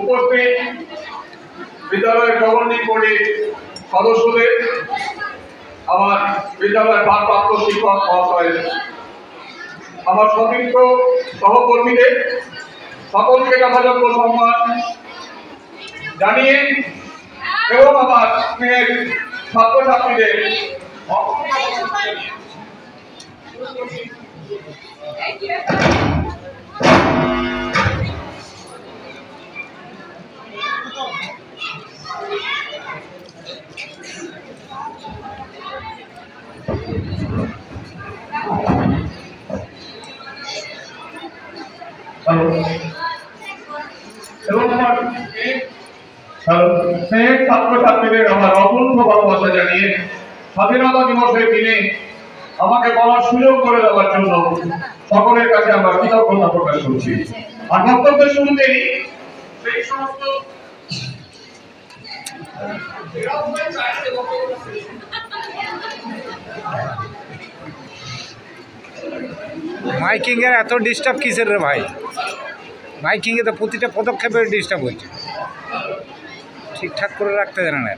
উপস্থিত বিদ্যালয়ের গভর্নিং বডির সদস্যদের, আমার বিদ্যালয়ের ভারপ্রাপ্ত শিক্ষক মহাশয়, আমার সতীর্থ সহকর্মীদের সকলকে যথাযোগ্য সম্মান জানিয়ে এবং আমার স্নেহের ছাত্রছাত্রীদের এবং আমার ছাত্রছাত্রীদের আমার অসংখ্য ভালোবাসা জানিয়ে স্বাধীনতা দিবসের দিনে আমাকে বলার সুযোগ করে দেওয়ার জন্য সকলের কাছে আমরা কৃতজ্ঞতা প্রকাশ করছি। আর বক্তব্যের শুরুতেই সেই সমস্ত মাইকিং এর এত ডিস্টার্ব কিসের রে ভাই? মাইকিং এ তো প্রতিটা পদক্ষেপে ডিস্টার্ব হচ্ছে, ঠিকঠাক করে রাখতে জানে না।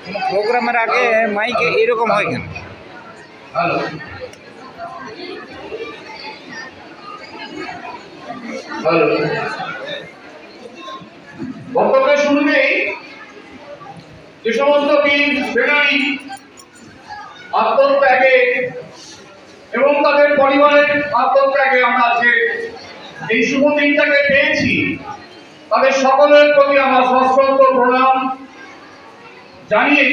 কোনো প্রোগ্রামের আগে মাইকে এরকম হয় কেন? বক্তব্যের শুরুতেই যে সমস্ত বীর সেনানী আত্মত্যাগে এবং তাদের পরিবারের আত্মত্যাগে আমরা আজকে এই শুভ দিনটাকে পেয়েছি, তাদের সকলের প্রতি আমার সশ্রদ্ধ প্রণাম জানিয়ে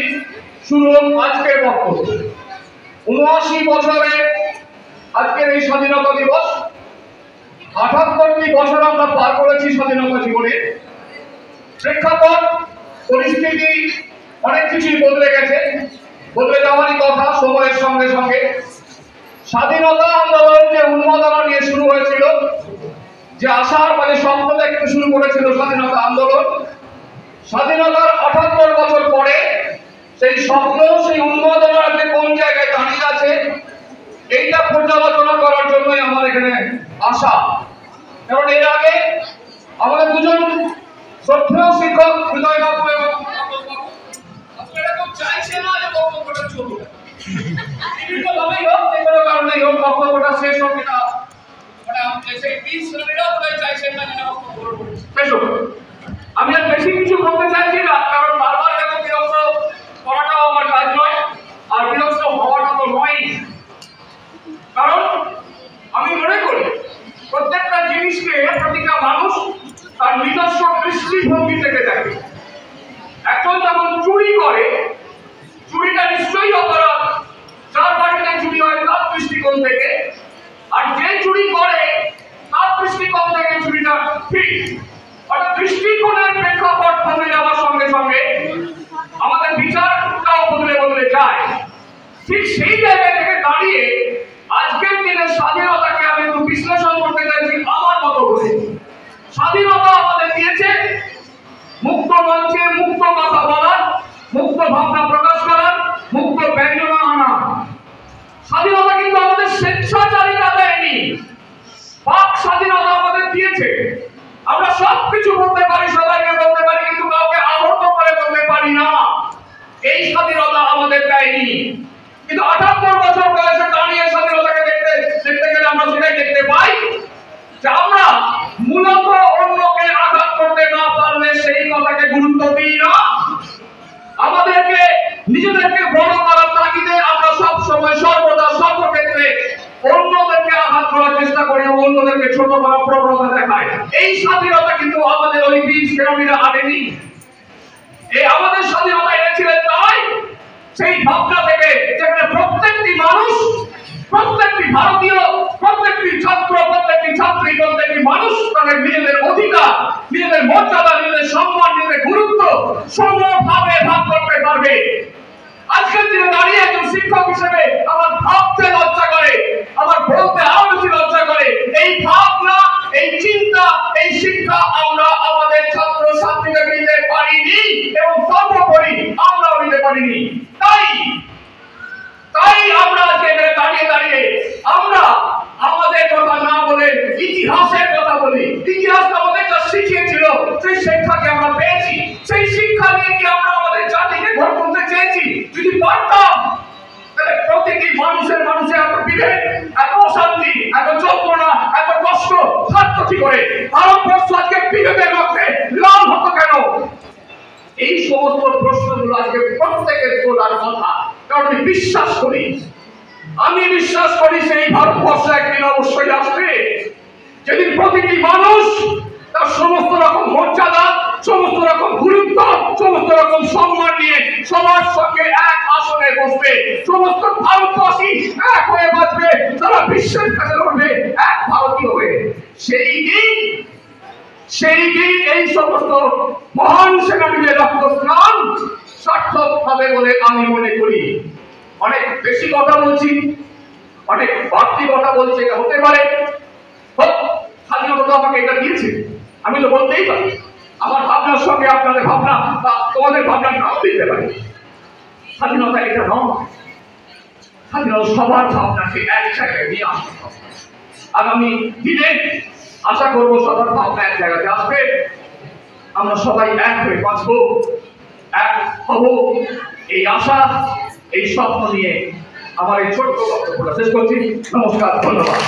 শুরু আজকের বক্তব্য। ৭৯ বছরে আজকের এই স্বাধীনতা দিবস, ৭৮টি বছর আমরা পার করেছি স্বাধীনতা জীবনে। প্রেক্ষাপট পরিস্থিতি অনেক কিছুই বদলে গেছে, বদলে যাওয়ারই কথা সময়ের সঙ্গে সঙ্গে। স্বাধীনতা আন্দোলন যে উন্মাদনা নিয়ে শুরু হয়েছিল, যে আশার স্বপ্ন দেখতে শুরু করেছিল স্বাধীনতা আন্দোলন, স্বাধীনতার ৭৮ বছর পরে সেই স্বপ্ন, সেই উন্মাদনা যে কোন জায়গায় দাঁড়িয়ে আছে, এইটা পর্যালোচনা করার জন্যই আমার এখানে আসা। কারণ এর আগে আমাদের দুজন শ্রদ্ধেয় শিক্ষক হৃদয় বাবু এবং চাইছে না যে বক্তব্যটা চলুক, বিভিন্নভাবেই হোক, যে কোনো কারণেই হোক বক্তব্যটা শেষ হোক, এটা আমি আর বেশি কিছু বলতে চাইছি না, কারণ বারবার দেখো বিরক্ত করাটাও আমার কাজ নয়, আর বিরক্ত হওয়াটা তো নয়। কারণ আমি মনে করি প্রত্যেকটা জিনিসকে প্রতিটা মানুষ তার নিজস্ব দৃষ্টিভঙ্গি থেকে দেখে। একজন যখন চুরি করে, চুরিটা নিশ্চয়ই অপরাধ, যার বাড়িতে চুরি হয় তার দৃষ্টিকোণ থেকে, আর যে চুরি করে তার দৃষ্টিকোণ থেকে চুরিটা ঠিক। অর্থাৎ দৃষ্টিকোণের প্রেক্ষাপট বদলে যাওয়ার সঙ্গে সঙ্গে আমাদের বিচারটাও বদলে যায়। ঠিক সেই জায়গা থেকে দাঁড়িয়ে আজকের দিনের স্বাধীনতাকে আমি একটু বিশ্লেষণ করতে চাইছি আমার মতো করে। স্বাধীনতা আমাদের দিয়েছে মুক্ত মঞ্চে মুক্ত কথা বলার, মুক্ত ভাবনা প্রকাশ করার, মুক্ত ব্যঞ্জনা আনার। স্বাধীনতা কিন্তু আমাদের স্বেচ্ছাচারিতা দেয়নি, বাক স্বাধীনতা আমাদের দিয়েছে। আমরা সবকিছু বলতে পারি, সবাইকে বলতে পারি, কিন্তু কাউকে আহত করে বলতে পারি না। এই স্বাধীনতা আমাদের দেয়নি। কিন্তু ৭৮ বছর বয়সে দাঁড়িয়ে স্বাধীনতাকে দেখতে গেলে আমরা সেটাই দেখতে পাই যে আমরা মূলত অন্যকে আঘাত করতে না পারলে সেই কথাকে গুরুত্ব দিই না। আমাদেরকে নিজেদেরকে বড় করার তাগিদে আমরা সব সময় সর্বদা সর্বক্ষেত্রে অন্যদেরকে আঘাত করার চেষ্টা করি, অন্যদেরকে ছোট করার প্রবণতা দেখায়। এই স্বাধীনতা কিন্তু আমাদের ওই বীর সেনানীরা আনেনি। এই আমাদের স্বাধীনতা এনেছিলেন তাই সেই ভাবনা থেকে, যেখানে প্রত্যেকটি মানুষ, প্রত্যেকটি ভারতীয়, প্রত্যেকটি ছাত্র, প্রত্যেকটি ছাত্রী, প্রত্যেকটি মানুষ তাদের নিজেদের অধিকার, নিজেদের মর্যাদা, নিজেদের সম্মান, নিজেদের গুরুত্ব সমভাবে ভাগ করতে পারবে। আজকের দিনে দাঁড়িয়ে একজন শিক্ষক হিসেবে আমার ভাবতে লজ্জা করে, আমার বলতে আরো বেশি লজ্জা করে। এই ভাবনা, এই চিন্তা, এই শিক্ষা আমরা আমাদের ছাত্র ছাত্রীদের দিতে পারিনি এবং সর্বোপরি আমরাও দিতে পারিনি। তাই আমরা আজকে এখানে দাঁড়িয়ে আমরা আমাদের কথা না বলে ইতিহাসের কথা বলি। ইতিহাস সেই শিক্ষাকে আমরা পেয়েছি, সেই শিক্ষা নিয়ে কি আমরা আমাদের জাতিকে গড়ে তুলতে চেয়েছি? যদি পারতাম তাহলে প্রতিটি মানুষের এত বিভেদ, এত অশান্তি, এত যন্ত্রণা, এত কষ্ট থাকতো কি করে? ভারতবর্ষ আজকে বিভেদের মধ্যে লাল হতো কেন? এই সমস্ত প্রশ্নগুলো আজকে প্রত্যেকের তোলার কথা। কারণ আমি বিশ্বাস করি সেই ভারতবর্ষ একদিন অবশ্যই আসবে, যেদিন প্রতিটি মানুষ তার সমস্ত রকম মর্যাদা, সমস্ত রকম গুরুত্ব, সমস্ত রকম সম্মান নিয়ে সবার সঙ্গে এক আসনে বসবে। সমস্ত ভারতবাসী এক হয়ে বাঁচবে, তারা বিশ্বের কাছে লড়বে এক ভারতীয় হয়ে। সেই দিন এই সমস্ত মহান সেনানীদের রক্ত স্নান সার্থক হবে বলে আমি মনে করি। অনেক বেশি কথা বলছি, অনেক বাড়তি কথা বলছে, এটা হতে পারে। স্বাধীনতা আমাকে এটা দিয়েছে, আমি তো বলতেই পারি। আমার ভাবনার সঙ্গে আপনাদের ভাবনা বা তোমাদের ভাবনা নাও দিতে পারি। স্বাধীনতা এটা নয়, স্বাধীনতা সবার ভাবনাকে এক জায়গায় নিয়ে আসতে হবে। আগামী দিনে আশা করবো সবার ভাবনা এক জায়গাতে আসবে, আমরা সবাই এক হয়ে বাঁচবো, এক হব, এই আশা, এই স্বপ্ন নিয়ে আমার এই ছোট্ট বক্তব্য শেষ করছি। নমস্কার, ধন্যবাদ।